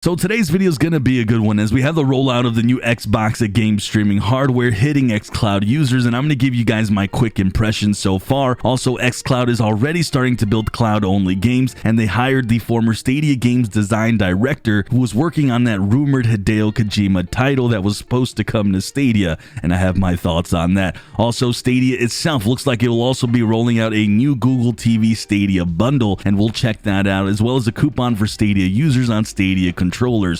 So today's video is going to be a good one as we have the rollout of the new Xbox game streaming hardware hitting xCloud users, and I'm going to give you guys my quick impressions so far. Also, xCloud is already starting to build cloud-only games, and they hired the former Stadia Games Design Director who was working on that rumored Hideo Kojima title that was supposed to come to Stadia, and I have my thoughts on that. Also, Stadia itself looks like it will also be rolling out a new Google TV Stadia bundle, and we'll check that out, as well as a coupon for Stadia users on Stadia controllers.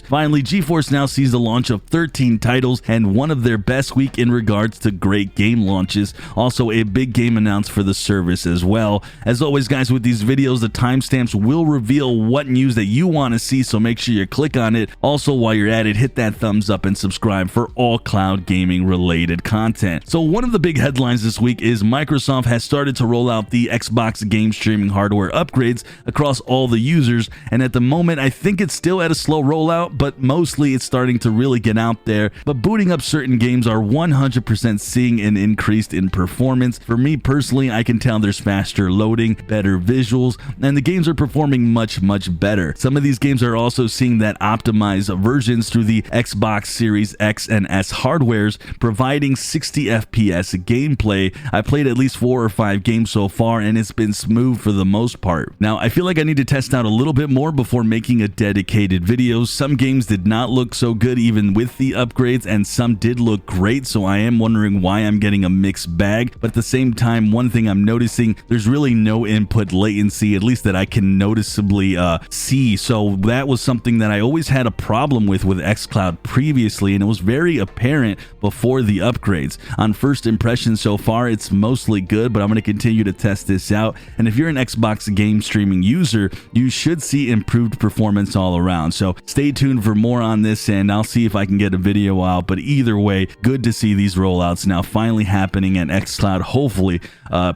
Finally, GeForce Now sees the launch of 13 titles and one of their best week in regards to great game launches. Also, a big game announced for the service as well. As always, guys, with these videos, the timestamps will reveal what news that you want to see, so make sure you click on it. Also, while you're at it, hit that thumbs up and subscribe for all cloud gaming related content. So one of the big headlines this week is Microsoft has started to roll out the Xbox game streaming hardware upgrades across all the users, and at the moment I think it's still at a slow rollout, but mostly it's starting to really get out there. But booting up certain games are 100% seeing an increase in performance. For me personally, I can tell there's faster loading, better visuals, and the games are performing much better. Some of these games are also seeing that optimized versions through the Xbox Series X and S hardwares, providing 60 FPS gameplay. I played at least 4 or 5 games so far, and it's been smooth for the most part. Now, I feel like I need to test out a little bit more before making a dedicated video. Some games did not look so good even with the upgrades, and some did look great, so I am wondering why I'm getting a mixed bag. But at the same time, one thing I'm noticing, there's really no input latency, at least that I can noticeably see. So that was something that I always had a problem with xCloud previously, and it was very apparent before the upgrades. On first impression so far, it's mostly good, but I'm going to continue to test this out. And if you're an Xbox game streaming user, you should see improved performance all around. So stay tuned for more on this, and I'll see if I can get a video out. But either way, good to see these rollouts now finally happening at xCloud, hopefully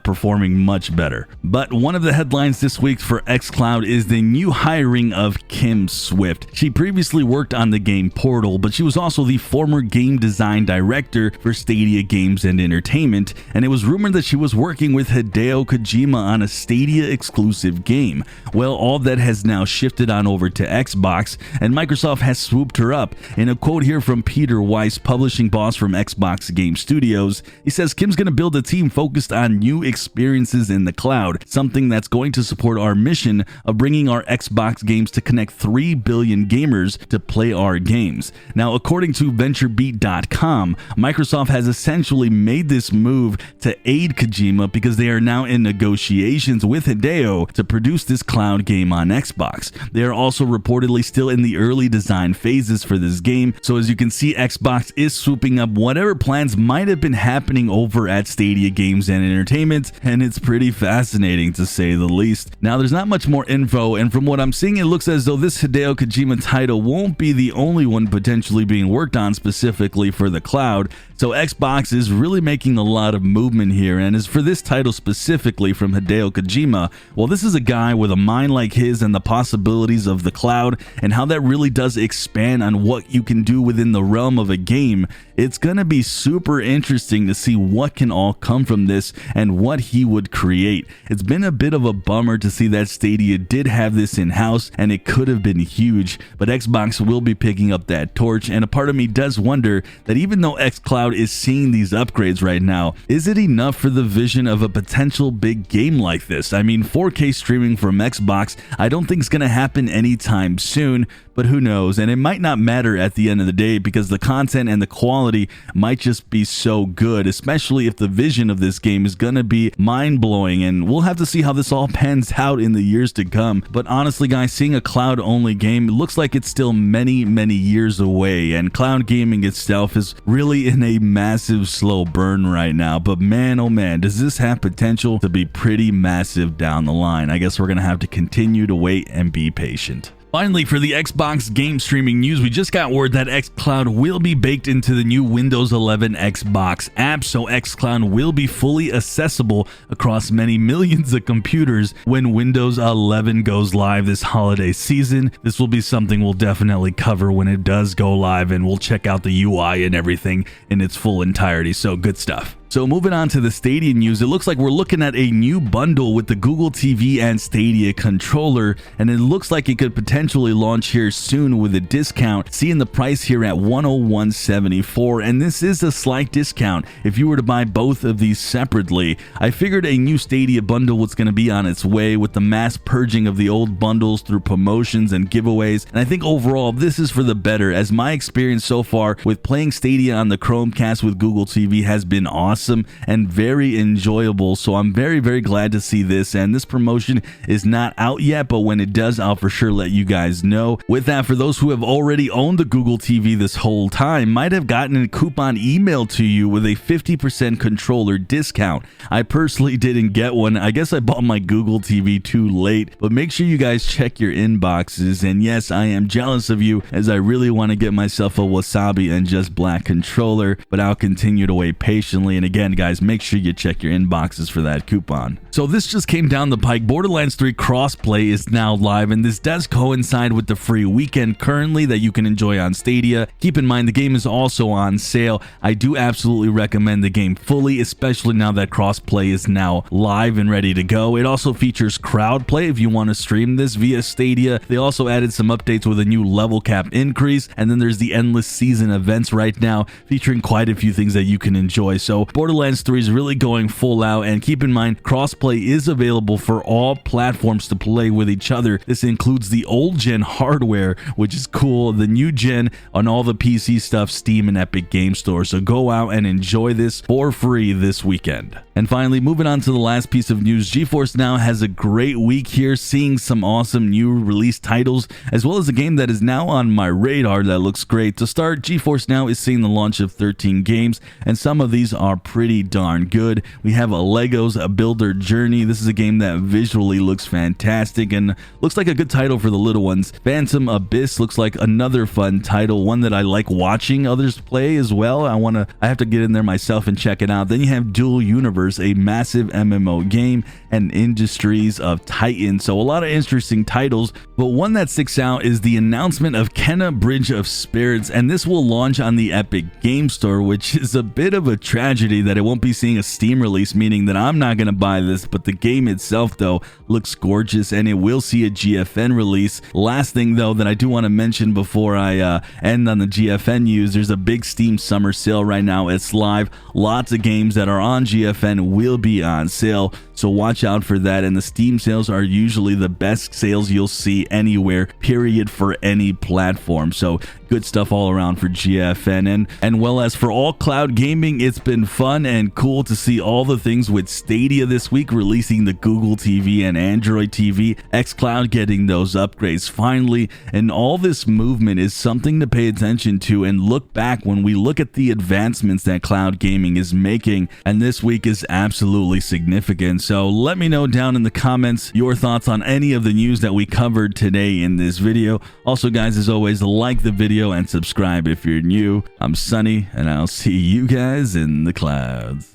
performing much better. But one of the headlines this week for xCloud is the new hiring of Kim Swift. She previously worked on the game Portal, but she was also the former game design director for Stadia Games and Entertainment, and it was rumored that she was working with Hideo Kojima on a Stadia exclusive game. Well, all that has now shifted on over to Xbox, and Microsoft has swooped her up. In a quote here from Peter Weiss, publishing boss from Xbox Game Studios, he says, "Kim's going to build a team focused on new experiences in the cloud, something that's going to support our mission of bringing our Xbox games to connect 3 billion gamers to play our games." Now, according to VentureBeat.com, Microsoft has essentially made this move to aid Kojima because they are now in negotiations with Hideo to produce this cloud game on Xbox. They are also reportedly still in the early design phases for this game, so as you can see, Xbox is swooping up whatever plans might have been happening over at Stadia Games and Entertainment, and it's pretty fascinating to say the least. Now, there's not much more info, and from what I'm seeing, it looks as though this Hideo Kojima title won't be the only one potentially being worked on specifically for the cloud. So Xbox is really making a lot of movement here, and as for this title specifically from Hideo Kojima, well, this is a guy with a mind like his and the possibilities of the cloud and how that really does expand on what you can do within the realm of a game. It's going to be super interesting to see what can all come from this and what he would create. It's been a bit of a bummer to see that Stadia did have this in-house, and it could have been huge, but Xbox will be picking up that torch, and a part of me does wonder that even though xCloud is seeing these upgrades right now, is it enough for the vision of a potential big game like this? I mean, 4K streaming from Xbox, I don't think it's going to happen anytime soon, but who knows? And it might not matter at the end of the day because the content and the quality might just be so good, especially if the vision of this game is going to be mind-blowing, and we'll have to see how this all pans out in the years to come. But honestly, guys, seeing a cloud-only game, it looks like it's still many years away, and cloud gaming itself is really in a massive slow burn right now. But man, oh man, does this have potential to be pretty massive down the line. I guess we're going to have to continue to wait and be patient. Finally, for the Xbox game streaming news, we just got word that xCloud will be baked into the new Windows 11 Xbox app, so xCloud will be fully accessible across many millions of computers when Windows 11 goes live this holiday season. This will be something we'll definitely cover when it does go live, and we'll check out the UI and everything in its full entirety, so good stuff. So moving on to the Stadia news, it looks like we're looking at a new bundle with the Google TV and Stadia controller, and it looks like it could potentially launch here soon with a discount, seeing the price here at $101.74, and this is a slight discount if you were to buy both of these separately. I figured a new Stadia bundle was going to be on its way with the mass purging of the old bundles through promotions and giveaways, and I think overall this is for the better, as my experience so far with playing Stadia on the Chromecast with Google TV has been awesome and very enjoyable. So I'm very glad to see this, and this promotion is not out yet, but when it does, I'll for sure let you guys know. With that, for those who have already owned the Google TV this whole time, might have gotten a coupon emailed to you with a 50% controller discount. I personally didn't get one. I guess I bought my Google TV too late, but make sure you guys check your inboxes. And yes, I am jealous of you, as I really want to get myself a Wasabi and Just Black controller, but I'll continue to wait patiently. And again, guys, make sure you check your inboxes for that coupon. So this just came down the pike. Borderlands 3 crossplay is now live, and this does coincide with the free weekend currently that you can enjoy on Stadia. Keep in mind, the game is also on sale. I do absolutely recommend the game fully, especially now that crossplay is now live and ready to go. It also features crowd play if you want to stream this via Stadia. They also added some updates with a new level cap increase, and then there's the endless season events right now featuring quite a few things that you can enjoy. So Borderlands 3 is really going full out, and keep in mind, crossplay is available for all platforms to play with each other. This includes the old gen hardware, which is cool, the new gen on all the PC stuff, Steam and Epic Game Store. So go out and enjoy this for free this weekend. And finally, moving on to the last piece of news, GeForce Now has a great week here, seeing some awesome new release titles, as well as a game that is now on my radar that looks great. To start, GeForce Now is seeing the launch of 13 games, and some of these are pretty darn good. We have a Legos A Builder Journey. This is a game that visually looks fantastic and looks like a good title for the little ones. Phantom Abyss looks like another fun title, one that I like watching others play as well. I have to get in there myself and check it out. Then you have Dual Universe, a massive MMO game, and Industries of Titan. So a lot of interesting titles, but one that sticks out is the announcement of Kena Bridge of Spirits, and this will launch on the Epic Game Store, which is a bit of a tragedy that it won't be seeing a Steam release, meaning that I'm not going to buy this, but the game itself though looks gorgeous, and it will see a GFN release. Last thing though that I do want to mention before I end on the GFN news, there's a big Steam summer sale right now. It's live. Lots of games that are on GFN will be on sale, so watch out for that. And the Steam sales are usually the best sales you'll see anywhere, period, for any platform. So good stuff all around for GFN. And well, as for all cloud gaming, it's been fun and cool to see all the things with Stadia this week, releasing the Google TV and Android TV, xCloud getting those upgrades finally, and all this movement is something to pay attention to and look back when we look at the advancements that cloud gaming is making, and this week is absolutely significant. So let me know down in the comments your thoughts on any of the news that we covered today in this video. Also guys, as always, like the video and subscribe if you're new. I'm Sunny, and I'll see you guys in the clouds.